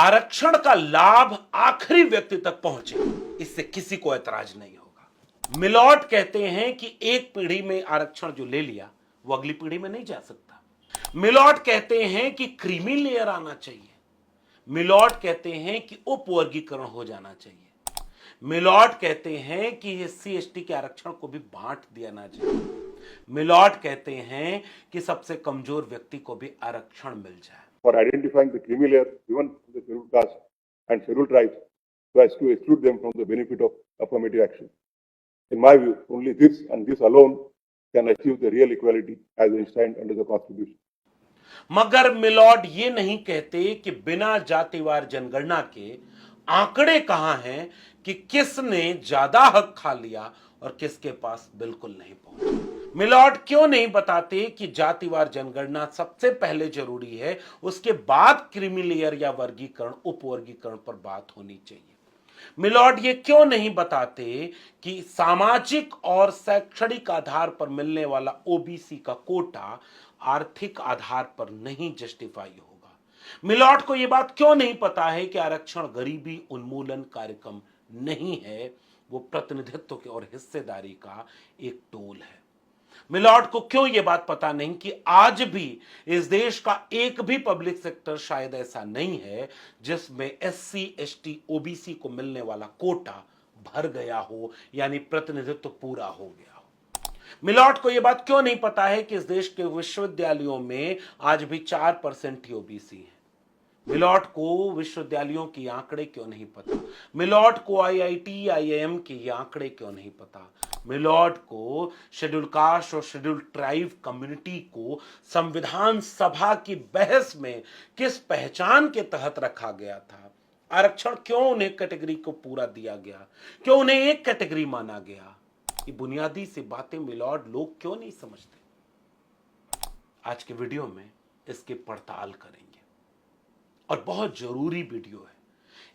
आरक्षण का लाभ आखिरी व्यक्ति तक पहुंचे, इससे किसी को ऐतराज नहीं होगा। मिलॉट कहते हैं कि एक पीढ़ी में आरक्षण जो ले लिया वो अगली पीढ़ी में नहीं जा सकता। मिलॉट कहते हैं कि क्रीमी लेयर आना चाहिए। मिलॉट कहते हैं कि उपवर्गीकरण हो जाना चाहिए। मिलॉट कहते हैं कि एससी एसटी के आरक्षण को भी बांट देना चाहिए। मिलॉट कहते हैं कि सबसे कमजोर व्यक्ति को भी आरक्षण मिल जाए। For identifying the creamy layer given to the scheduled caste and scheduled tribes so as to exclude them from the benefit of affirmative action. In my view, only this and this alone can achieve the real equality as enshrined under the Constitution. मगर milord ये नहीं कहते कि बिना जातिवार जनगणना के आंकड़े कहां हैं कि किसने ज्यादा हक खा लिया और किसके पास बिल्कुल नहीं पहुंचा। मिलॉर्ड क्यों नहीं बताते कि जातिवार जनगणना सबसे पहले जरूरी है, उसके बाद क्रीमी लेयर या वर्गीकरण उपवर्गीकरण पर बात होनी चाहिए। मिलॉर्ड ये क्यों नहीं बताते कि सामाजिक और शैक्षणिक आधार पर मिलने वाला ओबीसी का कोटा आर्थिक आधार पर नहीं जस्टिफाई होगा। मिलॉर्ड को यह बात क्यों नहीं पता है कि आरक्षण गरीबी उन्मूलन कार्यक्रम नहीं है, वो प्रतिनिधित्व के और हिस्सेदारी का एक टूल है। मिलॉर्ड को क्यों यह बात पता नहीं कि आज भी इस देश का एक भी पब्लिक सेक्टर शायद ऐसा नहीं है जिसमें एससी एसटी ओबीसी को मिलने वाला कोटा भर गया हो, यानी प्रतिनिधित्व पूरा हो गया हो। मिलॉर्ड को यह बात क्यों नहीं पता है कि इस देश के विश्वविद्यालयों में आज भी 4% ही ओबीसी है। मिलॉर्ड को विश्वविद्यालयों के आंकड़े क्यों नहीं पता। मिलॉर्ड को आईआईटी आईआईएम के आंकड़े क्यों नहीं पता। मिलॉर्ड को शेड्यूल कास्ट और शेड्यूल ट्राइब कम्युनिटी को संविधान सभा की बहस में किस पहचान के तहत रखा गया था, आरक्षण क्यों उन्हें कैटेगरी को पूरा दिया गया, क्यों उन्हें एक कैटेगरी माना गया, ये बुनियादी सी बातें मिलॉर्ड लोग क्यों नहीं समझते। आज के वीडियो में इसकी पड़ताल करेंगे और बहुत जरूरी वीडियो है।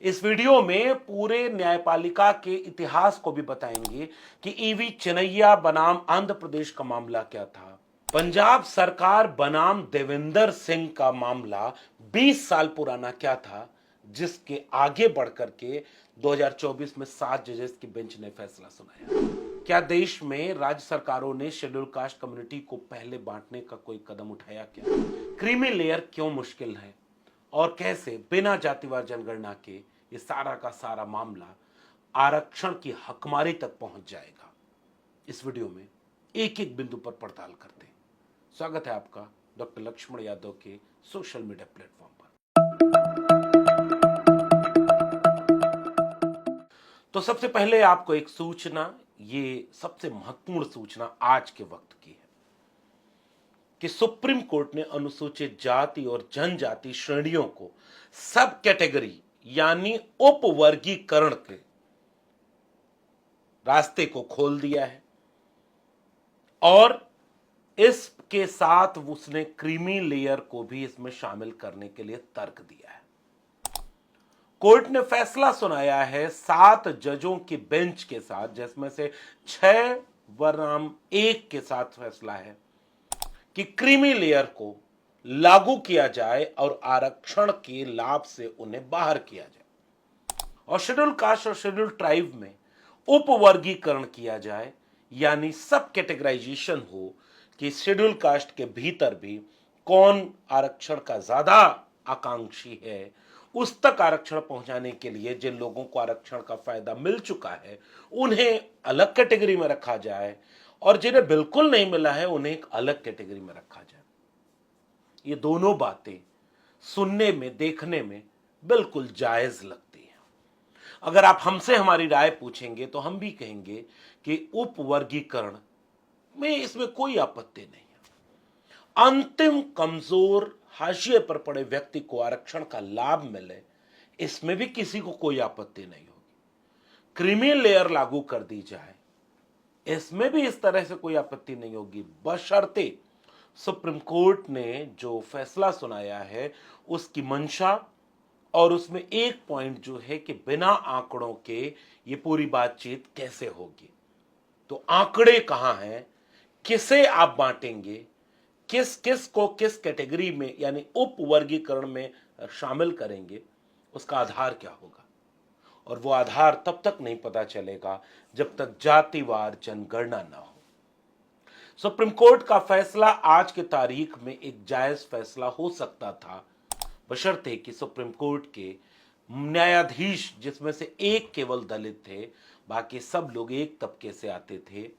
इस वीडियो में पूरे न्यायपालिका के इतिहास को भी बताएंगे कि ईवी चिनैया बनाम आंध्र प्रदेश का मामला क्या था, पंजाब सरकार बनाम देवेंद्र सिंह का मामला 20 साल पुराना क्या था, जिसके आगे बढ़कर के 2024 में 7 जजेस की बेंच ने फैसला सुनाया। क्या देश में राज्य सरकारों ने शेड्यूल कास्ट कम्युनिटी को पहले बांटने का कोई कदम उठाया क्या, क्रीमी लेयर क्यों मुश्किल है, और कैसे बिना जातिवार जनगणना के ये सारा का सारा मामला आरक्षण की हकमारी तक पहुंच जाएगा। इस वीडियो में एक एक बिंदु पर पड़ताल करते हैं। स्वागत है आपका डॉक्टर लक्ष्मण यादव के सोशल मीडिया प्लेटफॉर्म पर। तो सबसे पहले आपको एक सूचना, ये सबसे महत्वपूर्ण सूचना आज के वक्त की है कि सुप्रीम कोर्ट ने अनुसूचित जाति और जनजाति श्रेणियों को सब कैटेगरी यानी उपवर्गीकरण के रास्ते को खोल दिया है और इसके साथ उसने क्रीमी लेयर को भी इसमें शामिल करने के लिए तर्क दिया है। कोर्ट ने फैसला सुनाया है 7 जजों की बेंच के साथ, जिसमें से 6 बनाम 1 के साथ फैसला है कि क्रीमी लेयर को लागू किया जाए और आरक्षण के लाभ से उन्हें बाहर किया जाए और शेड्यूल कास्ट और शेड्यूल ट्राइब में उपवर्गीकरण किया जाए, यानी सब कैटेगराइजेशन हो कि शेड्यूल कास्ट के भीतर भी कौन आरक्षण का ज्यादा आकांक्षी है, उस तक आरक्षण पहुंचाने के लिए जिन लोगों को आरक्षण का फायदा मिल चुका है उन्हें अलग कैटेगरी में रखा जाए और जिन्हें बिल्कुल नहीं मिला है उन्हें एक अलग कैटेगरी में रखा जाए। ये दोनों बातें सुनने में, देखने में बिल्कुल जायज लगती हैं। अगर आप हमसे हमारी राय पूछेंगे तो हम भी कहेंगे कि उपवर्गीकरण में इसमें कोई आपत्ति नहीं है। अंतिम कमजोर हाशिए पर पड़े व्यक्ति को आरक्षण का लाभ मिले, इसमें भी किसी को कोई आपत्ति नहीं होगी। क्रीमी लेयर लागू कर दी जाए, इसमें भी इस तरह से कोई आपत्ति नहीं होगी, बशर्ते सुप्रीम कोर्ट ने जो फैसला सुनाया है उसकी मंशा और उसमें एक पॉइंट जो है कि बिना आंकड़ों के ये पूरी बातचीत कैसे होगी। तो आंकड़े कहां हैं, किसे आप बांटेंगे, किस किस को किस कैटेगरी में यानी उपवर्गीकरण में शामिल करेंगे, उसका आधार क्या होगा? और वो आधार तब तक नहीं पता चलेगा जब तक जातिवार जनगणना ना हो। सुप्रीम कोर्ट का फैसला आज की तारीख में एक जायज फैसला हो सकता था, बशर्ते कि सुप्रीम कोर्ट के न्यायाधीश, जिसमें से एक केवल दलित थे, बाकी सब लोग एक तबके से आते थे,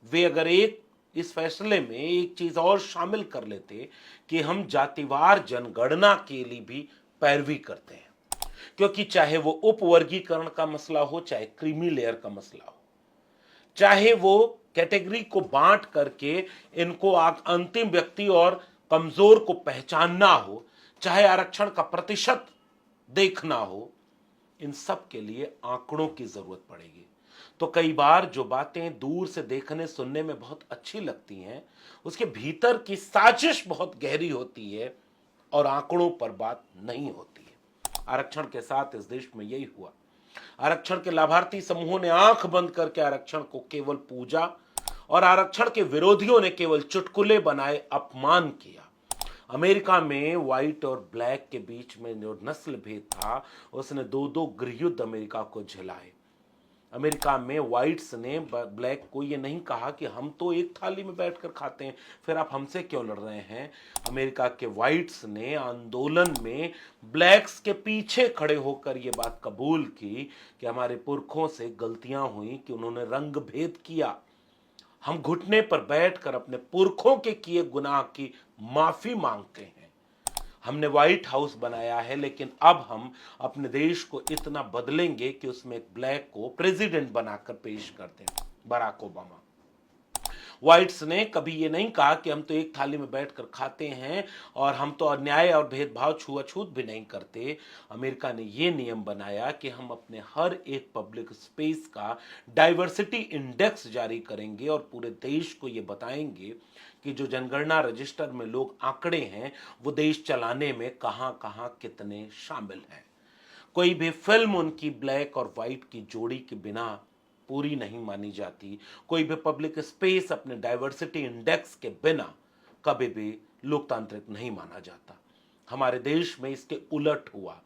वे अगर एक इस फैसले में एक चीज और शामिल कर लेते कि हम जातिवार जनगणना के लिए भी पैरवी करते हैं, क्योंकि चाहे वो उपवर्गीकरण का मसला हो, चाहे क्रीमी लेयर का मसला हो, चाहे वो कैटेगरी को बांट करके इनको अंतिम व्यक्ति और कमजोर को पहचानना हो, चाहे आरक्षण का प्रतिशत देखना हो, इन सब के लिए आंकड़ों की जरूरत पड़ेगी। तो कई बार जो बातें दूर से देखने सुनने में बहुत अच्छी लगती हैं, उसके भीतर की साजिश बहुत गहरी होती है और आंकड़ों पर बात नहीं होती है। आरक्षण के साथ इस देश में यही हुआ। आरक्षण के लाभार्थी समूहों ने आंख बंद करके आरक्षण को केवल पूजा और आरक्षण के विरोधियों ने केवल चुटकुले बनाए अपमान किया। अमेरिका में व्हाइट और ब्लैक के बीच में जो नस्ल भेद था, उसने दो दो गृहयुद्ध अमेरिका को झेलाए। अमेरिका में व्हाइट्स ने ब्लैक को ये नहीं कहा कि हम तो एक थाली में बैठकर खाते हैं, फिर आप हमसे क्यों लड़ रहे हैं। अमेरिका के व्हाइट्स ने आंदोलन में ब्लैक्स के पीछे खड़े होकर ये बात कबूल की कि हमारे पुरखों से गलतियां हुई कि उन्होंने रंग भेद किया। हम घुटने पर बैठकर अपने पुरखों के किए गुनाह की माफी मांगते हैं। हमने व्हाइट हाउस बनाया है, लेकिन अब हम अपने देश को इतना बदलेंगे कि उसमें एक ब्लैक को प्रेसिडेंट बनाकर पेश कर दें, बराक ओबामा। व्हाइट्स ने कभी ये नहीं कहा कि हम तो एक थाली में बैठकर खाते हैं और हम तो अन्याय और भेदभाव छुआछूत भी नहीं करते। अमेरिका ने ये नियम बनाया कि हम अपने हर एक पब्लिक स्पेस का डाइवर्सिटी इंडेक्स जारी करेंगे और पूरे देश को ये बताएंगे कि जो जनगणना रजिस्टर में लोग आंकड़े हैं, वो देश चलाने में कहां कहां कितने शामिल हैं। कोई भी फिल्म उनकी ब्लैक और व्हाइट की जोड़ी के बिना पूरी नहीं मानी जाती। कोई भी पब्लिक स्पेस अपने डाइवर्सिटी इंडेक्स के बिना कभी भी लोकतांत्रिक नहीं माना जाता। हमारे देश में इसके उलट हुआ।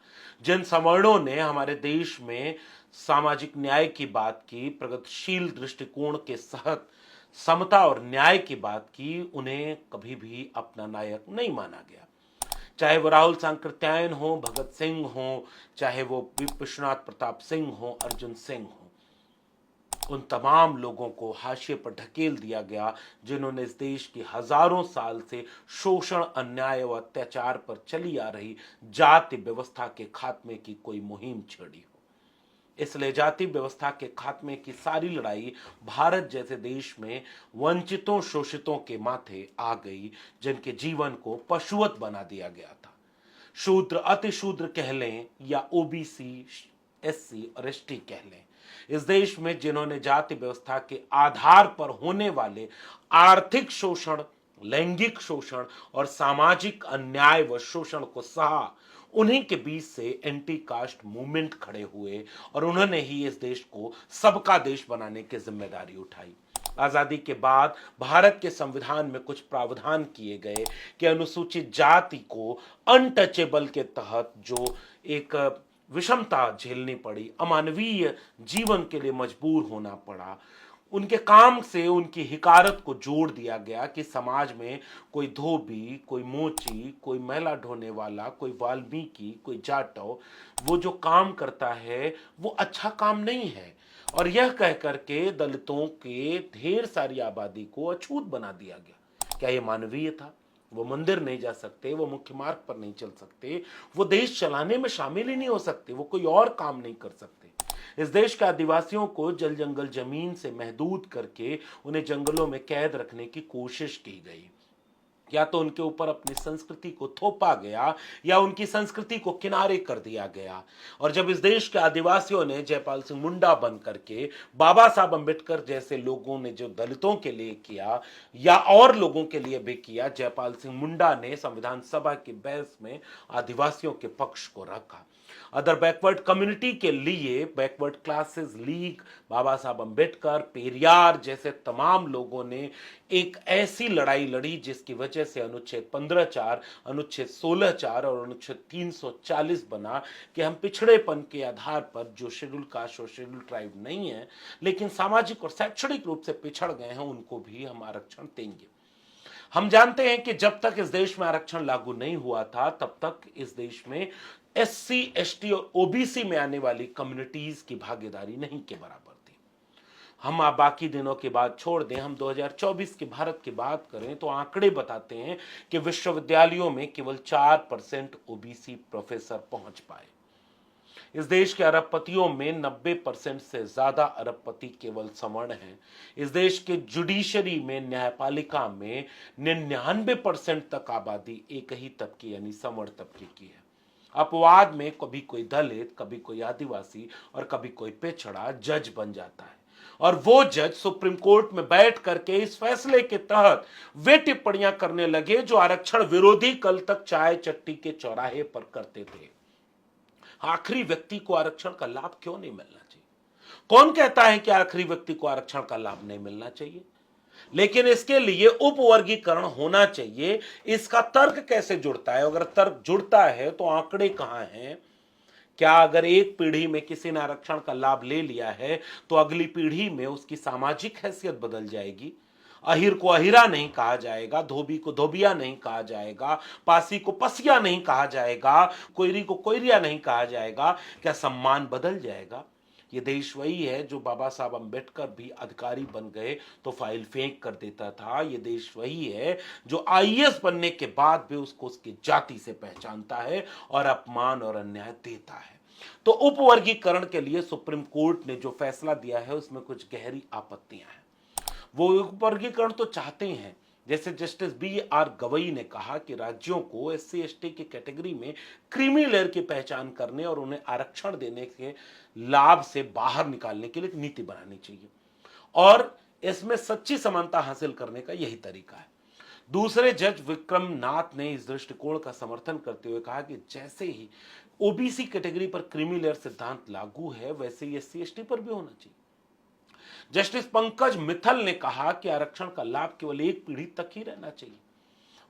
जिन सवर्णों ने हमारे देश में सामाजिक न्याय की बात की, प्रगतिशील दृष्टिकोण के साथ समता और न्याय की बात की, उन्हें कभी भी अपना नायक नहीं माना गया। चाहे वो राहुल सांकृत्यायन हो, भगत सिंह हो, चाहे वो विश्वनाथ प्रताप सिंह हो, अर्जुन सिंह हो, उन तमाम लोगों को हाशिए पर ढकेल दिया गया जिन्होंने इस देश की हजारों साल से शोषण, अन्याय व अत्याचार पर चली आ रही जाति व्यवस्था के खात्मे की कोई मुहिम छेड़ी हो। इसलिए जाति व्यवस्था के खात्मे की सारी लड़ाई भारत जैसे देश में वंचितों, शोषितों के माथे आ गई, जिनके जीवन को पशुवत बना दिया गया था। शूद्र, अति शूद्र कह लें या ओबीसी, एससी और एसटी कह लें, इस देश में जिन्होंने जाति व्यवस्था के आधार पर होने वाले आर्थिक शोषण, लैंगिक शोषण और सामाजिक अन्याय व शोषण को सहा, उन्हीं के बीच से एंटी कास्ट मूवमेंट खड़े हुए और उन्होंने ही इस देश को सबका देश बनाने की जिम्मेदारी उठाई। आजादी के बाद भारत के संविधान में कुछ प्रावधान किए गए कि अनुसूचित जाति को अनटचेबल के तहत जो एक विषमता झेलनी पड़ी, अमानवीय जीवन के लिए मजबूर होना पड़ा, उनके काम से उनकी हिकारत को जोड़ दिया गया कि समाज में कोई धोबी, कोई मोची, कोई मैला ढोने वाला, कोई वाल्मीकि, कोई जाटव, वो जो काम करता है वो अच्छा काम नहीं है। और यह कह करके दलितों के ढेर सारी आबादी को अछूत बना दिया गया। क्या ये मानवीय था? वो मंदिर नहीं जा सकते, वो मुख्य मार्ग पर नहीं चल सकते, वो देश चलाने में शामिल ही नहीं हो सकते, वो कोई और काम नहीं कर सकते। इस देश के आदिवासियों को जल जंगल जमीन से महदूद करके उन्हें जंगलों में कैद रखने की कोशिश की गई। या तो उनके ऊपर अपनी संस्कृति को थोपा गया या उनकी संस्कृति को किनारे कर दिया गया। और जब इस देश के आदिवासियों ने जयपाल सिंह मुंडा बन करके, बाबा साहब अंबेडकर जैसे लोगों ने जो दलितों के लिए किया या और लोगों के लिए भी किया, जयपाल सिंह मुंडा ने संविधान सभा की बहस में आदिवासियों के पक्ष को रखा। अदर बैकवर्ड कम्युनिटी के लिए बैकवर्ड क्लासेस लीग, बाबा साहब अंबेडकर, पेरियार जैसे तमाम लोगों ने एक ऐसी लड़ाई लड़ी जिसकी वजह से अनुच्छेद 15(4), अनुच्छेद 16(4) और अनुच्छेद 340 बना कि हम पिछड़ेपन के आधार पर जो शेड्यूल कास्ट और शेड्यूल ट्राइब नहीं है लेकिन सामाजिक और शैक्षणिक रूप से पिछड़ गए हैं उनको भी हम आरक्षण देंगे। हम जानते हैं कि जब तक इस देश में आरक्षण लागू नहीं हुआ था तब तक इस देश में एससी, एसटी और ओबीसी में आने वाली कम्युनिटीज की भागीदारी नहीं के बराबर थी। हम आप बाकी दिनों की बात छोड़ दें, हम 2024 के भारत की बात करें तो आंकड़े बताते हैं कि विश्वविद्यालयों में केवल 4% ओबीसी प्रोफेसर पहुंच पाए। इस देश के अरबपतियों में 90% से ज्यादा अरबपति केवल सवर्ण हैं। इस देश के जुडिशरी में, न्यायपालिका में 99% तक आबादी एक ही तबके यानी सवर्ण तबके की है। अपवाद में कभी कोई दलित, कभी कोई आदिवासी और कभी कोई पिछड़ा जज बन जाता है और वो जज सुप्रीम कोर्ट में बैठ करके इस फैसले के तहत वे टिप्पणियां करने लगे जो आरक्षण विरोधी कल तक चाय चट्टी के चौराहे पर करते थे। आखिरी व्यक्ति को आरक्षण का लाभ क्यों नहीं मिलना चाहिए? कौन कहता है कि आखिरी व्यक्ति को आरक्षण का लाभ नहीं मिलना चाहिए? लेकिन इसके लिए उपवर्गीकरण होना चाहिए। इसका तर्क कैसे जुड़ता है? अगर तर्क जुड़ता है तो आंकड़े कहां हैं? क्या अगर एक पीढ़ी में किसी ने आरक्षण का लाभ ले लिया है तो अगली पीढ़ी में उसकी सामाजिक हैसियत बदल जाएगी? अहिर को अहिरा नहीं कहा जाएगा, धोबी को धोबिया नहीं कहा जाएगा, पासी को पसिया नहीं कहा जाएगा, कोयरी को कोयरिया नहीं कहा जाएगा। क्या सम्मान बदल जाएगा? ये देश वही है जो बाबा साहब अंबेडकर भी अधिकारी बन गए तो फाइल फेंक कर देता था। ये देश वही है जो आईएएस बनने के बाद भी उसको उसकी जाति से पहचानता है और अपमान और अन्याय देता है। तो उपवर्गीकरण के लिए सुप्रीम कोर्ट ने जो फैसला दिया है उसमें कुछ गहरी आपत्तियां हैं। वो वर्गीकरण तो चाहते हैं, जैसे जस्टिस बी.आर. गवई ने कहा कि राज्यों को एससी एसटी की कैटेगरी में क्रीमी लेयर की पहचान करने और उन्हें आरक्षण देने के लाभ से बाहर निकालने के लिए एक नीति बनानी चाहिए और इसमें सच्ची समानता हासिल करने का यही तरीका है। दूसरे जज विक्रम नाथ ने इस दृष्टिकोण का समर्थन करते हुए कहा कि जैसे ही ओबीसी कैटेगरी पर क्रीमी लेयर सिद्धांत लागू है वैसे ही एससी एसटी पर भी होना चाहिए। जस्टिस पंकज मित्तल ने कहा कि आरक्षण का लाभ केवल एक पीढ़ी तक ही रहना चाहिए।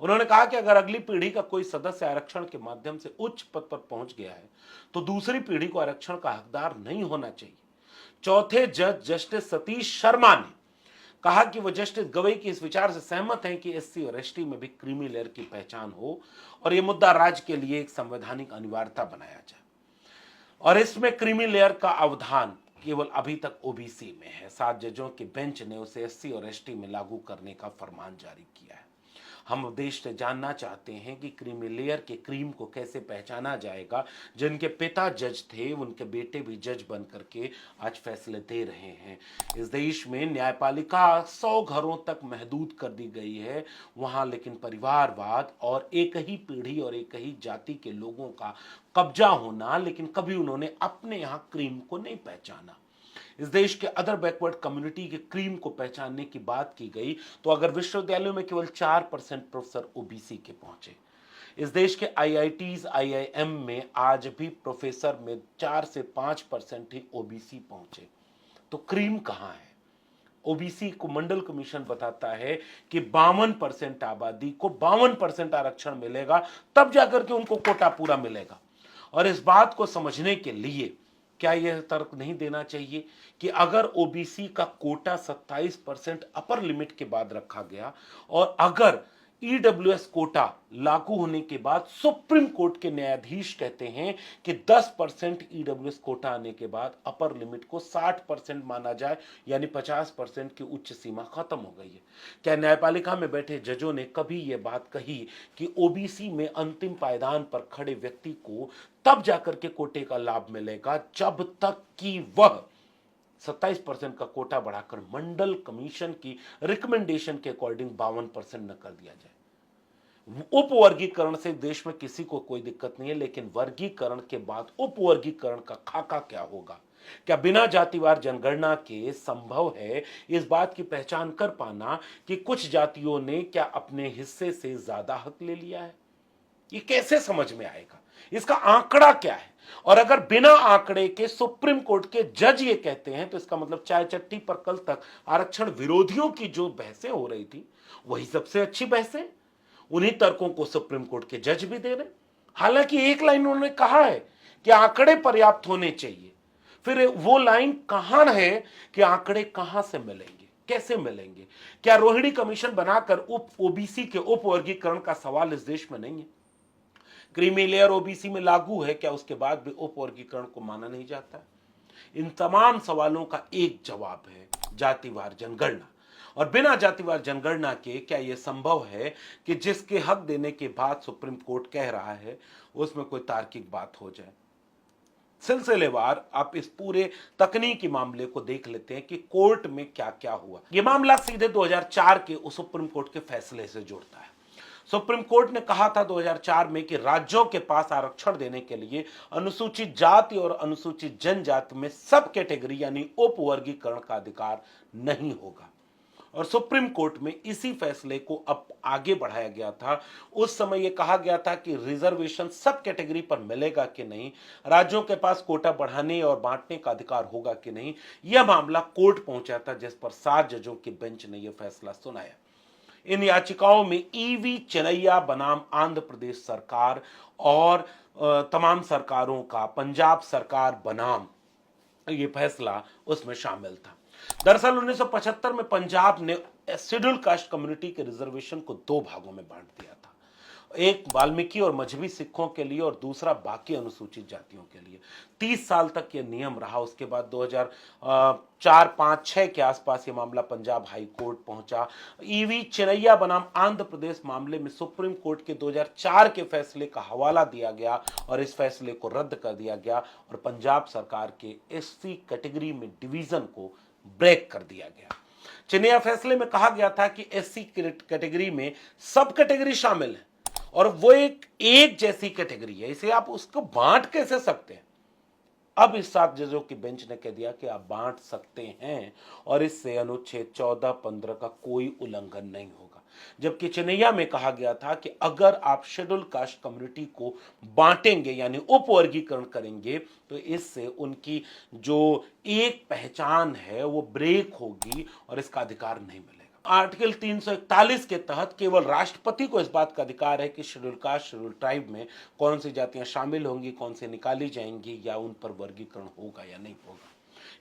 उन्होंने कहा कि अगर अगली पीढ़ी का कोई सदस्य आरक्षण के माध्यम से उच्च पद पर पहुंच गया है तो दूसरी पीढ़ी को आरक्षण का हकदार नहीं होना चाहिए। चौथे जज जस्टिस सतीश शर्मा ने कहा कि वो जस्टिस गवई के इस विचार से सहमत हैं कि एससी और एसटी में भी क्रीमी लेयर की पहचान हो और यह मुद्दा राज्य के लिए एक संवैधानिक अनिवार्यता बनाया जाए और इसमें क्रीमी लेयर का अवधान केवल अभी तक ओबीसी में है। 7 जजों की बेंच ने उसे एससी और एसटी में लागू करने का फरमान जारी किया है। हम देश से जानना चाहते हैं कि क्रीमी लेयर के क्रीम को कैसे पहचाना जाएगा। जिनके पिता जज थे उनके बेटे भी जज बन करके आज फैसले दे रहे हैं। इस देश में न्यायपालिका 100 घरों तक महदूद कर दी गई है वहां, लेकिन परिवारवाद और एक ही पीढ़ी और एक ही जाति के लोगों का कब्जा होना, लेकिन कभी उन्होंने अपने यहां क्रीम को नहीं पहचाना। इस देश के अदर बैकवर्ड कम्युनिटी के क्रीम को पहचानने की बात की गई तो अगर विश्वविद्यालयों में केवल 4% प्रोफेसर ओबीसी के पहुंचे, इस देश के आईआईटीज, आईआईएम में आज भी प्रोफेसर में 4 से 5% ही ओबीसी पहुंचे, तो क्रीम कहां है? ओबीसी को मंडल कमीशन बताता है कि 52% आबादी को 52% आरक्षण मिलेगा, तब जाकर के उनको कोटा पूरा मिलेगा। और इस बात को समझने के लिए क्या यह तर्क नहीं देना चाहिए कि अगर ओबीसी का कोटा 27% अपर लिमिट के बाद रखा गया और अगर ईडब्ल्यूएस कोटा लागू होने के बाद सुप्रीम कोर्ट के न्यायाधीश कहते हैं कि 10% ईडब्ल्यूएस कोटा आने के बाद अपर लिमिट को 60% माना जाए, यानी 50% की उच्च सीमा खत्म हो गई है, क्या न्यायपालिका में बैठे जजों ने कभी यह बात कही कि ओबीसी में अंतिम पायदान पर खड़े व्यक्ति को तब जाकर के कोटे का लाभ मिलेगा जब तक कि वह 27% का कोटा बढ़ाकर मंडल कमीशन की रिकमेंडेशन के अकॉर्डिंग 52% न कर दिया जाए? उपवर्गीकरण से देश में किसी को कोई दिक्कत नहीं है, लेकिन वर्गीकरण के बाद उपवर्गीकरण का खाका क्या होगा? क्या बिना जातिवार जनगणना के संभव है इस बात की पहचान कर पाना कि कुछ जातियों ने क्या अपने हिस्से से ज्यादा हक ले लिया है? ये कैसे समझ में आएगा? इसका आंकड़ा क्या है? और अगर बिना आंकड़े के सुप्रीम कोर्ट के जज ये कहते हैं तो इसका मतलब चाय चट्टी पर कल तक आरक्षण विरोधियों की जो बहसें हो रही थी वही सबसे अच्छी बहसें, उन्हीं तर्कों को सुप्रीम कोर्ट के जज भी दे रहे। हालांकि एक लाइन उन्होंने कहा है कि आंकड़े पर्याप्त होने चाहिए, फिर वो लाइन कहां है कि आंकड़े कहां से मिलेंगे, कैसे मिलेंगे? क्या रोहिणी कमीशन बनाकर उप ओबीसी के उप वर्गीकरण का सवाल इस देश में नहीं है? क्रीमी लेयर ओबीसी में लागू है, क्या उसके बाद भी उप वर्गीकरण को माना नहीं जाता? इन तमाम सवालों का एक जवाब है जातिवार जनगणना। और बिना जातिवार जनगणना के क्या यह संभव है कि जिसके हक देने के बाद सुप्रीम कोर्ट कह रहा है उसमें कोई तार्किक बात हो जाए? सिलसिलेवार आप इस पूरे तकनीकी मामले को देख लेते हैं कि कोर्ट में क्या क्या हुआ। यह मामला सीधे 2004 के उस सुप्रीम कोर्ट के फैसले से जुड़ता है। सुप्रीम कोर्ट ने कहा था 2004 में कि राज्यों के पास आरक्षण देने के लिए अनुसूचित जाति और अनुसूचित जनजाति में सब कैटेगरी यानी उप वर्गीकरण का अधिकार नहीं होगा। और सुप्रीम कोर्ट में इसी फैसले को अब आगे बढ़ाया गया था। उस समय यह कहा गया था कि रिजर्वेशन सब कैटेगरी पर मिलेगा कि नहीं, राज्यों के पास कोटा बढ़ाने और बांटने का अधिकार होगा कि नहीं। यह मामला कोर्ट पहुंचा था जिस पर 7 जजों की बेंच ने यह फैसला सुनाया। इन याचिकाओं में ईवी चिनैया बनाम आंध्र प्रदेश सरकार और तमाम सरकारों का पंजाब सरकार बनाम ये फैसला उसमें शामिल था। दरअसल 1975 में पंजाब ने शेड्यूल कास्ट कम्युनिटी के रिजर्वेशन को 2 भागों में बांट दिया था, एक वाल्मीकि और मजहबी सिखों के लिए और दूसरा बाकी अनुसूचित जातियों के लिए। 30 साल तक यह नियम रहा। उसके बाद 2004, 5, 6 के आसपास यह मामला पंजाब हाई कोर्ट पहुंचा। ईवी चिनैया बनाम आंध्र प्रदेश मामले में सुप्रीम कोर्ट के 2004 के फैसले का हवाला दिया गया और इस फैसले को रद्द कर दिया गया और पंजाब सरकार के एससी कैटेगरी में डिवीजन को ब्रेक कर दिया गया। चिनैया फैसले में कहा गया था कि एससी कैटेगरी में सब कैटेगरी शामिल है और वो एक जैसी कैटेगरी है, इसे आप उसको बांट कैसे सकते हैं? अब इस 7 जजों की बेंच ने कह दिया कि आप बांट सकते हैं और इससे अनुच्छेद 14, 15 का कोई उल्लंघन नहीं होगा। जबकि चिनैया में कहा गया था कि अगर आप शेड्यूल कास्ट कम्युनिटी को बांटेंगे यानी उप वर्गीकरण करेंगे तो इससे उनकी जो एक पहचान है वो ब्रेक होगी और इसका अधिकार नहीं मिलेगा। आर्टिकल 341 के तहत केवल राष्ट्रपति को इस बात का अधिकार है कि शेड्यूल कास्ट, शेड्यूल ट्राइब में कौन सी जातियां शामिल होंगी, कौन से निकाली जाएंगी या उन पर वर्गीकरण होगा या नहीं होगा।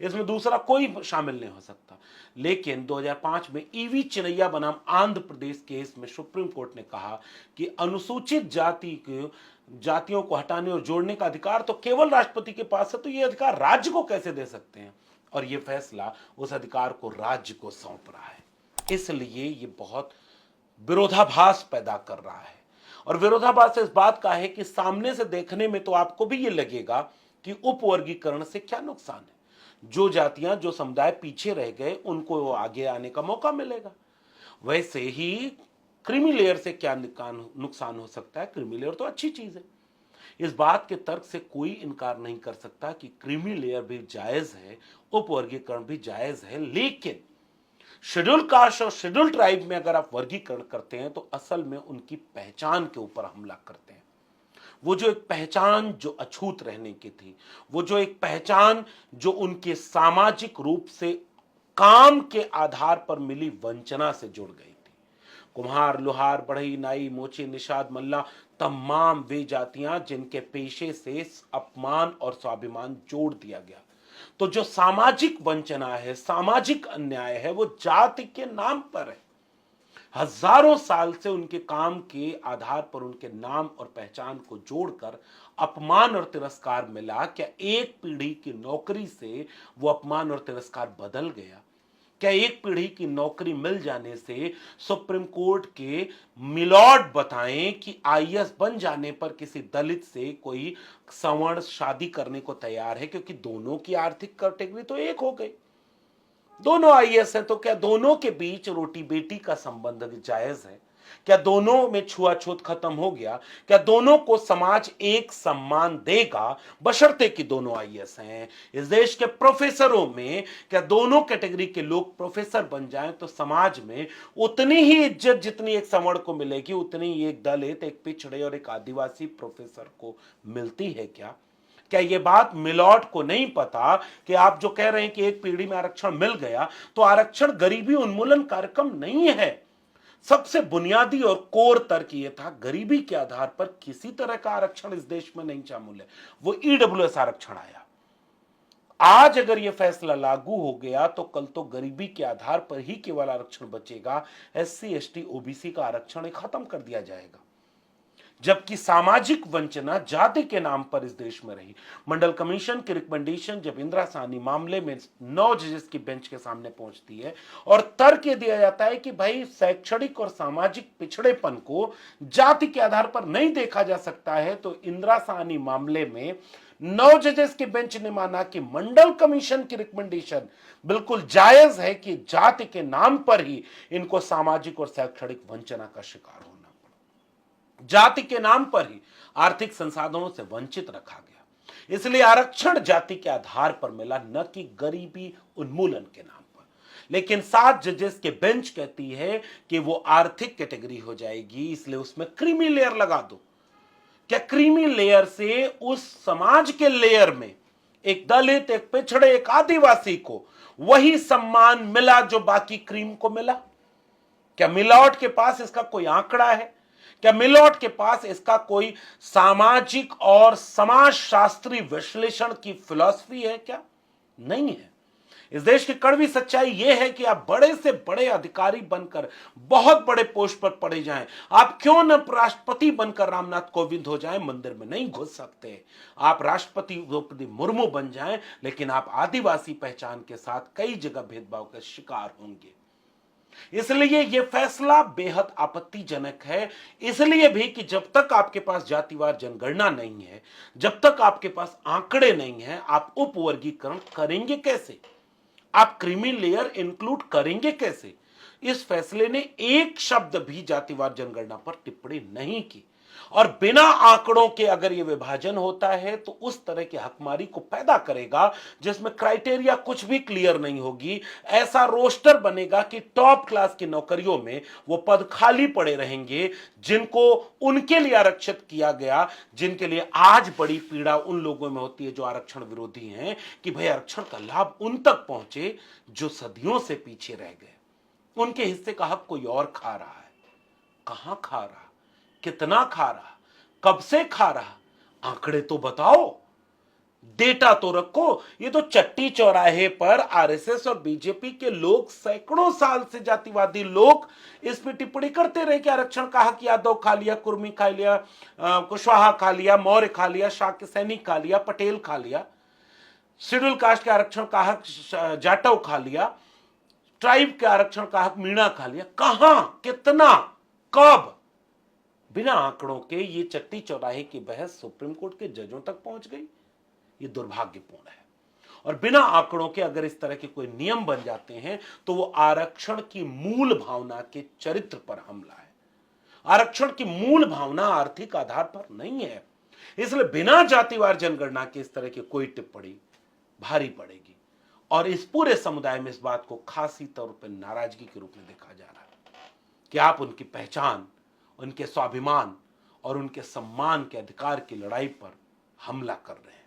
इसमें दूसरा कोई शामिल नहीं हो सकता। लेकिन 2005 में ईवी चिनैया बनाम आंध्र प्रदेश केस में सुप्रीम कोर्ट ने कहा कि अनुसूचित जातियों को हटाने और जोड़ने का अधिकार तो केवल राष्ट्रपति के पास है, तो यह अधिकार राज्य को कैसे दे सकते हैं? और यह फैसला उस अधिकार को राज्य को सौंप रहा है। इसलिए यह बहुत विरोधाभास पैदा कर रहा है और विरोधाभास इस बात का है कि सामने से देखने में तो आपको भी यह लगेगा कि उप वर्गीकरण से क्या नुकसान है, जो जातियां, जो समुदाय पीछे रह गए उनको आगे आने का मौका मिलेगा। वैसे ही क्रीमी लेयर से क्या नुकसान हो सकता है? क्रीमी लेयर तो अच्छी चीज है। इस बात के तर्क से कोई इनकार नहीं कर सकता कि क्रीमी लेयर भी जायज है, उप वर्गीकरण भी जायज है। लेकिन शेड्यूल कास्ट और शेड्यूल ट्राइब में अगर आप वर्गीकरण करते हैं तो असल में उनकी पहचान के ऊपर हमला करते हैं। वो जो एक पहचान जो अछूत रहने की थी, वो जो एक पहचान जो उनके सामाजिक रूप से काम के आधार पर मिली वंचना से जुड़ गई थी। कुम्हार, लोहार, बढ़ई, नाई, मोची, निषाद, मल्ला, तमाम वे जातियां जिनके पेशे से अपमान और स्वाभिमान जोड़ दिया गया। तो जो सामाजिक वंचना है, सामाजिक अन्याय है, वो जाति के नाम पर है। हजारों साल से उनके काम के आधार पर उनके नाम और पहचान को जोड़कर अपमान और तिरस्कार मिला। क्या एक पीढ़ी की नौकरी से वो अपमान और तिरस्कार बदल गया? क्या एक पीढ़ी की नौकरी मिल जाने से सुप्रीम कोर्ट के मिलॉर्ड बताएं कि आईएएस बन जाने पर किसी दलित से कोई सवर्ण शादी करने को तैयार है? क्योंकि दोनों की आर्थिक कैटेगरी तो एक हो गई, दोनों आईएएस हैं, तो क्या दोनों के बीच रोटी बेटी का संबंध जायज है? क्या दोनों में छुआछूत खत्म हो गया? क्या दोनों को समाज एक सम्मान देगा, बशर्ते कि दोनों आईएएस हैं? इस देश के प्रोफेसरों में क्या दोनों कैटेगरी के लोग प्रोफेसर बन जाएं तो समाज में उतनी ही इज्जत जितनी एक सवर्ण को मिलेगी, उतनी ही एक दलित, एक पिछड़े और एक आदिवासी प्रोफेसर को मिलती है क्या? क्या ये बात मिलॉट को नहीं पता कि आप जो कह रहे हैं कि एक पीढ़ी में आरक्षण मिल गया, तो आरक्षण गरीबी उन्मूलन कार्यक्रम नहीं है। सबसे बुनियादी और कोर तर्क यह था, गरीबी के आधार पर किसी तरह का आरक्षण इस देश में नहीं शामिल है। वो ईडब्ल्यूएस आरक्षण आया। आज अगर यह फैसला लागू हो गया तो कल तो गरीबी के आधार पर ही केवल आरक्षण बचेगा। एससी, एसटी, ओबीसी का आरक्षण खत्म कर दिया जाएगा। जबकि सामाजिक वंचना जाति के नाम पर इस देश में रही। मंडल कमीशन की रिकमेंडेशन जब इंदिरा साहनी मामले में 9 जजेस की बेंच के सामने पहुंचती है और तर्क ये दिया जाता है कि भाई शैक्षणिक और सामाजिक पिछड़ेपन को जाति के आधार पर नहीं देखा जा सकता है, तो इंदिरा साहनी मामले में 9 जजेस की बेंच ने माना कि मंडल कमीशन की रिकमेंडेशन बिल्कुल जायज है कि जाति के नाम पर ही इनको सामाजिक और शैक्षणिक वंचना का शिकार होना, जाति के नाम पर ही आर्थिक संसाधनों से वंचित रखा गया। इसलिए आरक्षण जाति के आधार पर मिला, न कि गरीबी उन्मूलन के नाम पर। लेकिन 7 जजेस के बेंच कहती है कि वो आर्थिक कैटेगरी हो जाएगी, इसलिए उसमें क्रीमी लेयर लगा दो। क्या क्रीमी लेयर से उस समाज के लेयर में एक दलित, एक पिछड़े, एक आदिवासी को वही सम्मान मिला जो बाकी क्रीम को मिला? क्या मिलॉट के पास इसका कोई आंकड़ा है? क्या मिलॉट के पास इसका कोई सामाजिक और समाजशास्त्री विश्लेषण की फिलॉसफी है क्या? नहीं है। इस देश की कड़वी सच्चाई यह है कि आप बड़े से बड़े अधिकारी बनकर बहुत बड़े पोस्ट पर पड़े जाएं, आप क्यों न राष्ट्रपति बनकर रामनाथ कोविंद हो जाएं, मंदिर में नहीं घुस सकते। आप राष्ट्रपति द्रौपदी मुर्मू बन जाएं, लेकिन आप आदिवासी पहचान के साथ कई जगह भेदभाव के शिकार होंगे। इसलिए यह फैसला बेहद आपत्तिजनक है, इसलिए भी कि जब तक आपके पास जातिवार जनगणना नहीं है, जब तक आपके पास आंकड़े नहीं है, आप उपवर्गीकरण करेंगे कैसे? आप क्रीमी लेयर इंक्लूड करेंगे कैसे? इस फैसले ने एक शब्द भी जातिवार जनगणना पर टिप्पणी नहीं की। और बिना आंकड़ों के अगर यह विभाजन होता है तो उस तरह की हकमारी को पैदा करेगा जिसमें क्राइटेरिया कुछ भी क्लियर नहीं होगी। ऐसा रोस्टर बनेगा कि टॉप क्लास की नौकरियों में वो पद खाली पड़े रहेंगे जिनको उनके लिए आरक्षित किया गया, जिनके लिए आज बड़ी पीड़ा उन लोगों में होती है जो आरक्षण विरोधी हैं, कि भाई आरक्षण का लाभ उन तक पहुंचे जो सदियों से पीछे रह गए। उनके हिस्से का हक कोई और खा रहा है। कहां खा रहा, कितना खा रहा, कब से खा रहा? आंकड़े तो बताओ, डेटा तो रखो। ये तो चट्टी चौराहे पर आरएसएस और बीजेपी के लोग, सैकड़ों साल से जातिवादी लोग इस पे टिप्पणी करते रहे कि आरक्षण का हक यादव खा लिया, कुर्मी खा लिया, कुशवाहा खा लिया, मौर्य खा लिया, शाक्य सैनिक खा लिया, पटेल खा लिया, शेड्यूल कास्ट के आरक्षण का हक जाटव खा लिया, ट्राइब के आरक्षण का हक मीणा खा लिया। कहां, कितना, कब? बिना आंकड़ों के ये चट्टी चौराहे की बहस सुप्रीम कोर्ट के जजों तक पहुंच गई। ये दुर्भाग्यपूर्ण है। और बिना आंकड़ों के अगर इस तरह के कोई नियम बन जाते हैं तो वो आरक्षण की मूल भावना के चरित्र पर हमला है। आरक्षण की मूल भावना आर्थिक आधार पर नहीं है। इसलिए बिना जातिवार जनगणना के इस तरह की कोई टिप्पणी भारी पड़ेगी। और इस पूरे समुदाय में इस बात को खासी तौर पर नाराजगी के रूप में देखा जा रहा है कि आप उनकी पहचान, उनके स्वाभिमान और उनके सम्मान के अधिकार की लड़ाई पर हमला कर रहे हैं।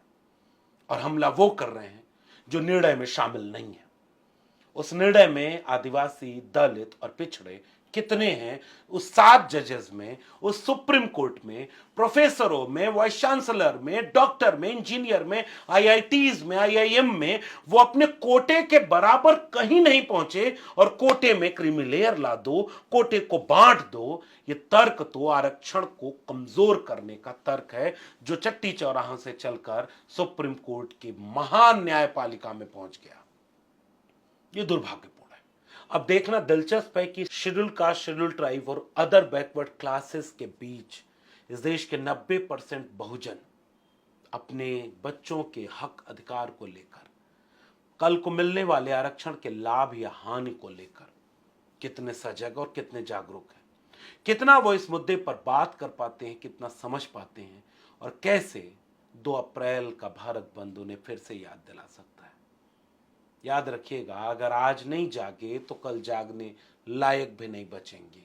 और हमला वो कर रहे हैं जो निर्णय में शामिल नहीं है। उस निर्णय में आदिवासी, दलित और पिछड़े कितने हैं? उस 7 जजेस में, उस सुप्रीम कोर्ट में, प्रोफेसरों में, वाइस चांसलर में, डॉक्टर में, इंजीनियर में, आईआईटीज में, आईआईएम में, वो अपने कोटे के बराबर कहीं नहीं पहुंचे। और कोटे में क्रीमी लेयर ला दो, कोटे को बांट दो। ये तर्क तो आरक्षण को कमजोर करने का तर्क है जो चट्टी चौराहा से चलकर सुप्रीम कोर्ट की महान न्यायपालिका में पहुंच गया। ये दुर्भाग्यपूर्ण है। अब देखना दिलचस्प है कि शेड्यूल कास्ट, शेड्यूल ट्राइब और अदर बैकवर्ड क्लासेस के बीच इस देश के 90% बहुजन अपने बच्चों के हक अधिकार को लेकर, कल को मिलने वाले आरक्षण के लाभ या हानि को लेकर कितने सजग और कितने जागरूक हैं। कितना वो इस मुद्दे पर बात कर पाते हैं, कितना समझ पाते हैं, और कैसे 2 अप्रैल का भारत बंद उन्हें फिर से याद दिला सकता है। याद रखिएगा, अगर आज नहीं जागे तो कल जागने लायक भी नहीं बचेंगे।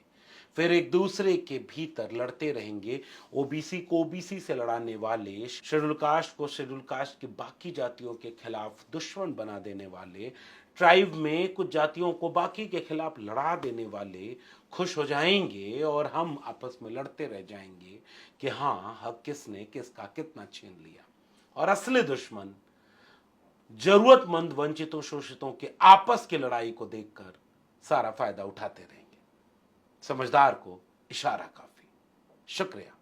फिर एक दूसरे के भीतर लड़ते रहेंगे। ओबीसी को ओबीसी से लड़ाने वाले, शेड्यूल कास्ट को शेड्यूल कास्ट की बाकी जातियों के खिलाफ दुश्मन बना देने वाले, ट्राइब में कुछ जातियों को बाकी के खिलाफ लड़ा देने वाले खुश हो जाएंगे और हम आपस में लड़ते रह जाएंगे कि हाँ, हक किसने किसका कितना छीन लिया। और असली दुश्मन जरूरतमंद, वंचितों, शोषितों के आपस की लड़ाई को देखकर सारा फायदा उठाते रहेंगे। समझदार को इशारा काफी। शुक्रिया।